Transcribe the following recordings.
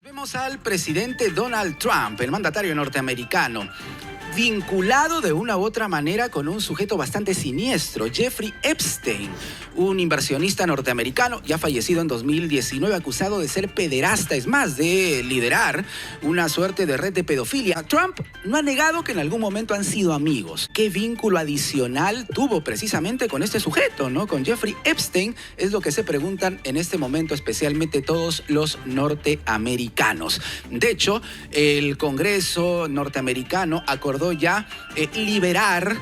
Vemos al presidente Donald Trump, el mandatario norteamericano, vinculado de una u otra manera con un sujeto bastante siniestro, Jeffrey Epstein, un inversionista norteamericano ya fallecido en 2019, acusado de ser pederasta, es más, de liderar una suerte de red de pedofilia. Trump no ha negado que en algún momento han sido amigos. ¿Qué vínculo adicional tuvo precisamente con este sujeto, ¿no? Con Jeffrey Epstein, es lo que se preguntan en este momento, especialmente todos los norteamericanos. De hecho, el Congreso norteamericano acordó ya liberar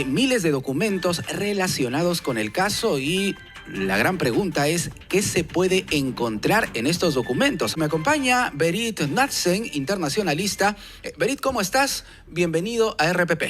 miles de documentos relacionados con el caso y la gran pregunta es, ¿qué se puede encontrar en estos documentos? Me acompaña Berit Knudsen, internacionalista. Berit, ¿cómo estás? Bienvenido a RPP.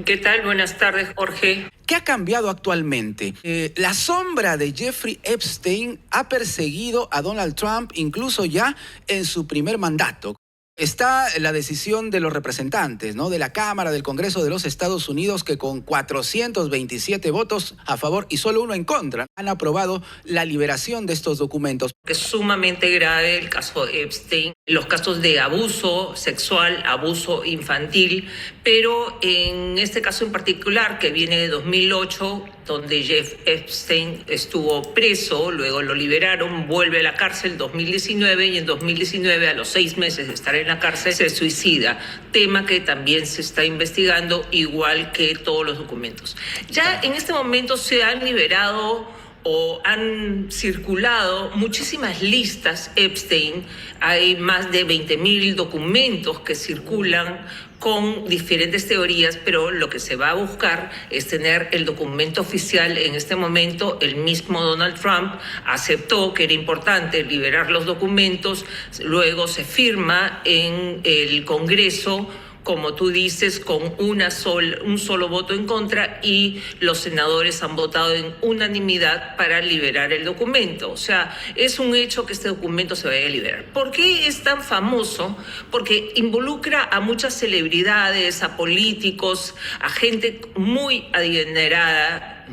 ¿Qué tal? Buenas tardes, Jorge. ¿Qué ha cambiado actualmente? La sombra de Jeffrey Epstein ha perseguido a Donald Trump incluso ya en su primer mandato. Está la decisión de los representantes, ¿no? De la Cámara del Congreso de los Estados Unidos, que con 427 votos a favor y solo uno en contra han aprobado la liberación de estos documentos. Es sumamente grave el caso Epstein, los casos de abuso sexual, abuso infantil, pero en este caso en particular, que viene de 2008, donde Jeff Epstein estuvo preso, luego lo liberaron, vuelve a la cárcel en 2019 y en 2019, a los 6 meses de estar en la cárcel, se suicida, tema que también se está investigando, igual que todos los documentos. Ya en este momento se han liberado o han circulado muchísimas listas Epstein. Hay más de 20.000 documentos que circulan con diferentes teorías, pero lo que se va a buscar es tener el documento oficial. En este momento, el mismo Donald Trump aceptó que era importante liberar los documentos, luego se firma en el Congreso, como tú dices, con un solo voto en contra, y los senadores han votado en unanimidad para liberar el documento. O sea, es un hecho que este documento se vaya a liberar. ¿Por qué es tan famoso? Porque involucra a muchas celebridades, a políticos, a gente muy adinerada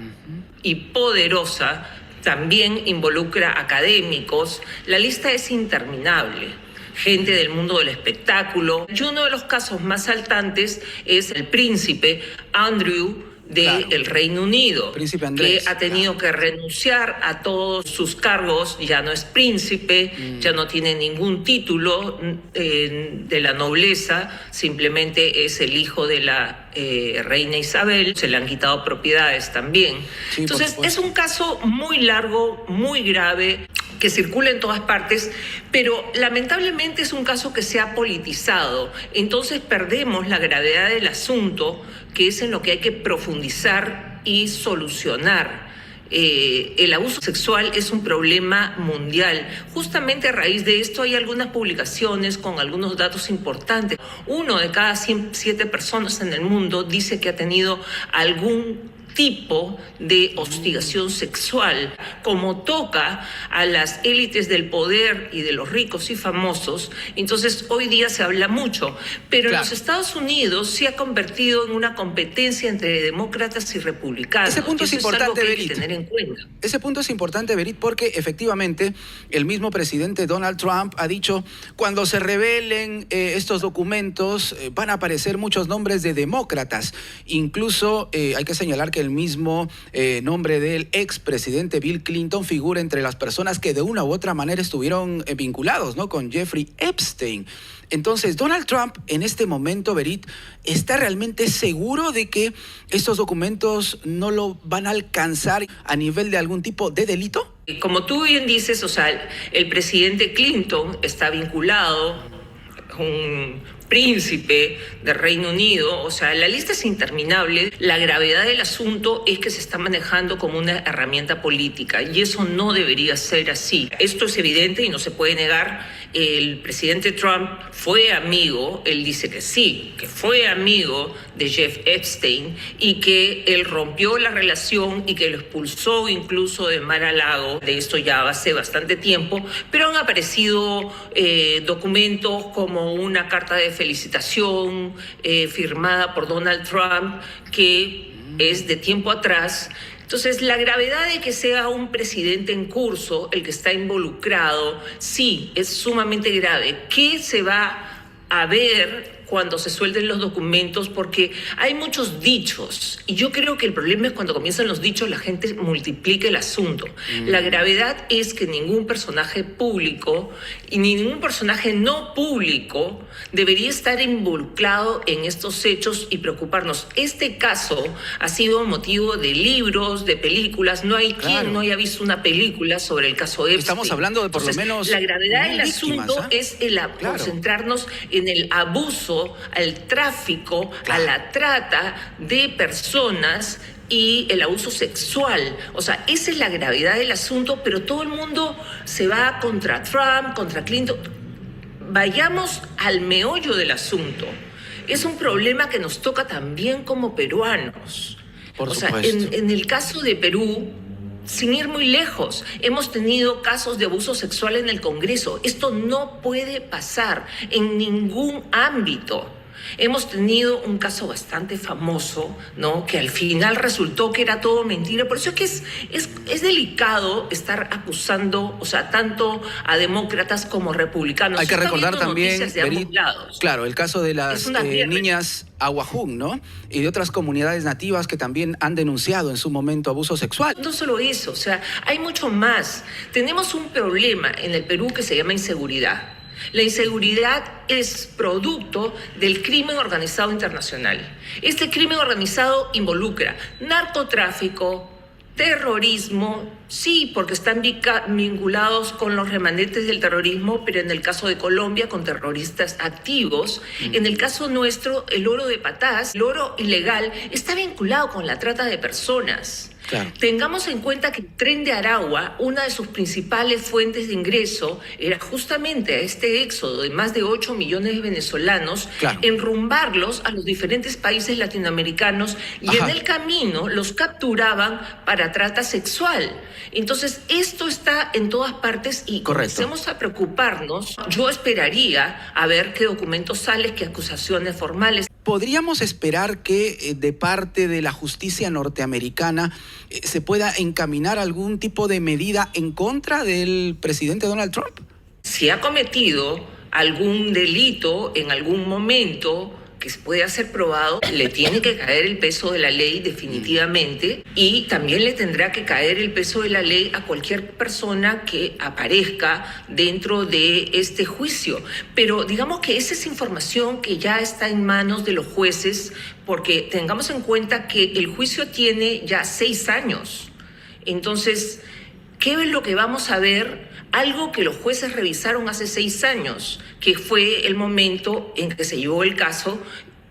y poderosa. También involucra a académicos. La lista es interminable. Gente del mundo del espectáculo. Y uno de los casos más saltantes es el príncipe Andrew del Reino Unido, Príncipe Andrés, que ha tenido que renunciar a todos sus cargos, ya no es príncipe, ya no tiene ningún título de la nobleza, simplemente es el hijo de la reina Isabel, se le han quitado propiedades también. Sí, entonces es un caso muy largo, muy grave, que circula en todas partes, pero lamentablemente es un caso que se ha politizado. Entonces perdemos la gravedad del asunto, que es en lo que hay que profundizar y solucionar. El abuso sexual es un problema mundial. Justamente a raíz de esto hay algunas publicaciones con algunos datos importantes. 1 de cada 107 personas en el mundo dice que ha tenido algún tipo de hostigación sexual. Como toca a las élites del poder y de los ricos y famosos, entonces hoy día se habla mucho, pero en los Estados Unidos se ha convertido en una competencia entre demócratas y republicanos. Ese punto es importante, Berit. Hay que tener en cuenta. Ese punto es importante, Berit, porque efectivamente el mismo presidente Donald Trump ha dicho, cuando se revelen estos documentos van a aparecer muchos nombres de demócratas. Incluso hay que señalar que el mismo nombre del expresidente Bill Clinton figura entre las personas que de una u otra manera estuvieron vinculados, ¿no? Con Jeffrey Epstein. Entonces, Donald Trump en este momento, Berit, ¿está realmente seguro de que estos documentos no lo van a alcanzar a nivel de algún tipo de delito? Como tú bien dices, o sea, el presidente Clinton está vinculado, un príncipe del Reino Unido, o sea, la lista es interminable. La gravedad del asunto es que se está manejando como una herramienta política y eso no debería ser así. Esto es evidente y no se puede negar. El presidente Trump fue amigo, él dice que sí, que fue amigo de Jeff Epstein y que él rompió la relación y que lo expulsó incluso de Mar-a-Lago. De esto ya hace bastante tiempo, pero han aparecido documentos como una carta de felicitación firmada por Donald Trump, que es de tiempo atrás, Entonces, la gravedad de que sea un presidente en curso el que está involucrado, sí, es sumamente grave. ¿Qué se va a ver cuando se suelten los documentos? Porque hay muchos dichos y yo creo que el problema es cuando comienzan los dichos la gente multiplica el asunto. La gravedad es que ningún personaje público y ningún personaje no público debería estar involucrado en estos hechos y preocuparnos. Este caso ha sido motivo de libros, de películas. No hay quien no haya visto una película sobre el caso Epstein. Estamos hablando de por lo menos la gravedad del asunto es concentrarnos en el abuso, al tráfico, a la trata de personas y el abuso sexual. O sea, esa es la gravedad del asunto, pero todo el mundo se va contra Trump, contra Clinton. Vayamos al meollo del asunto. Es un problema que nos toca también como peruanos. Por supuesto. En el caso de Perú, sin ir muy lejos, hemos tenido casos de abuso sexual en el Congreso. Esto no puede pasar en ningún ámbito. Hemos tenido un caso bastante famoso, ¿no? Que al final resultó que era todo mentira. Por eso es que es delicado estar acusando, o sea, tanto a demócratas como republicanos. Hay que recordar también, Berit, claro, el caso de las niñas Aguajún, ¿no? Y de otras comunidades nativas que también han denunciado en su momento abuso sexual. No solo eso, o sea, hay mucho más. Tenemos un problema en el Perú que se llama inseguridad. La inseguridad es producto del crimen organizado internacional. Este crimen organizado involucra narcotráfico, terrorismo, sí, porque están vinculados con los remanentes del terrorismo, pero en el caso de Colombia con terroristas activos. En el caso nuestro, el oro de Patás, el oro ilegal, está vinculado con la trata de personas. Claro. Tengamos en cuenta que el Tren de Aragua, una de sus principales fuentes de ingreso, era justamente a este éxodo de más de 8 millones de venezolanos, enrumbarlos a los diferentes países latinoamericanos y en el camino los capturaban para trata sexual. Entonces, esto está en todas partes y comencemos a preocuparnos. Yo esperaría a ver qué documentos salen, qué acusaciones formales. ¿Podríamos esperar que de parte de la justicia norteamericana se pueda encaminar algún tipo de medida en contra del presidente Donald Trump? Si ha cometido algún delito en algún momento que pueda ser probado, le tiene que caer el peso de la ley definitivamente, y también le tendrá que caer el peso de la ley a cualquier persona que aparezca dentro de este juicio. Pero digamos que esa es información que ya está en manos de los jueces, porque tengamos en cuenta que el juicio tiene ya 6 años. Entonces, ¿qué es lo que vamos a ver? Algo que los jueces revisaron hace 6 años, que fue el momento en que se llevó el caso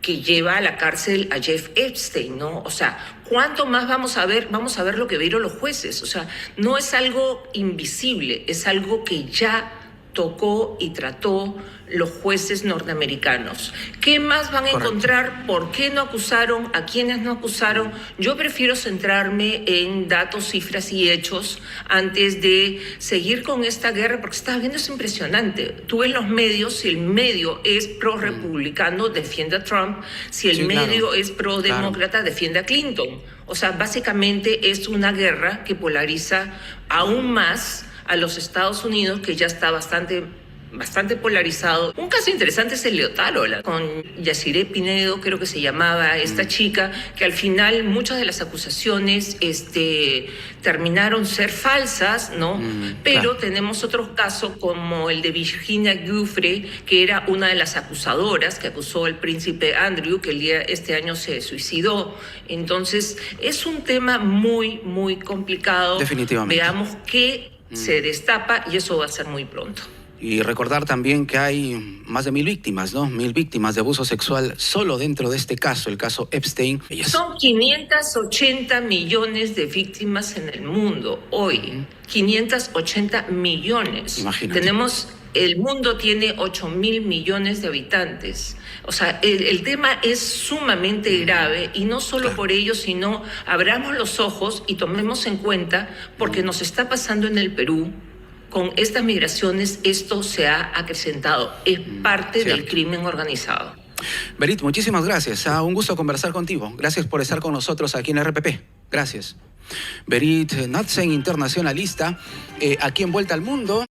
que lleva a la cárcel a Jeff Epstein, ¿no? O sea, ¿cuánto más vamos a ver? Vamos a ver lo que vieron los jueces. O sea, no es algo invisible, es algo que ya tocó y trató los jueces norteamericanos. ¿Qué más van a encontrar? ¿Por qué no acusaron? ¿A quiénes no acusaron? Yo prefiero centrarme en datos, cifras y hechos antes de seguir con esta guerra, porque estás viendo, es impresionante. Tú ves los medios, si el medio es pro-republicano, defiende a Trump. Si el medio es pro-demócrata, defiende a Clinton. O sea, básicamente es una guerra que polariza aún más a los Estados Unidos, que ya está bastante polarizado. Un caso interesante es el Leotaro, con Yaciré Pinedo, creo que se llamaba esta chica, que al final muchas de las acusaciones terminaron ser falsas, ¿no? Pero tenemos otros casos como el de Virginia Giuffre, que era una de las acusadoras que acusó al príncipe Andrew, que este año se suicidó. Entonces, es un tema muy, muy complicado. Definitivamente. Veamos qué se destapa y eso va a ser muy pronto. Y recordar también que hay más de 1.000 víctimas, ¿no? 1.000 víctimas de abuso sexual solo dentro de este caso, el caso Epstein. Son 580 millones de víctimas en el mundo hoy. 580 millones. Imagínate. El mundo tiene 8.000 millones de habitantes. O sea, el tema es sumamente grave y no solo por ello, sino abramos los ojos y tomemos en cuenta, porque nos está pasando en el Perú. Con estas migraciones esto se ha acrecentado. Es parte del crimen organizado. Berit, muchísimas gracias. Un gusto conversar contigo. Gracias por estar con nosotros aquí en RPP. Gracias. Berit Knudsen, internacionalista, aquí en Vuelta al Mundo.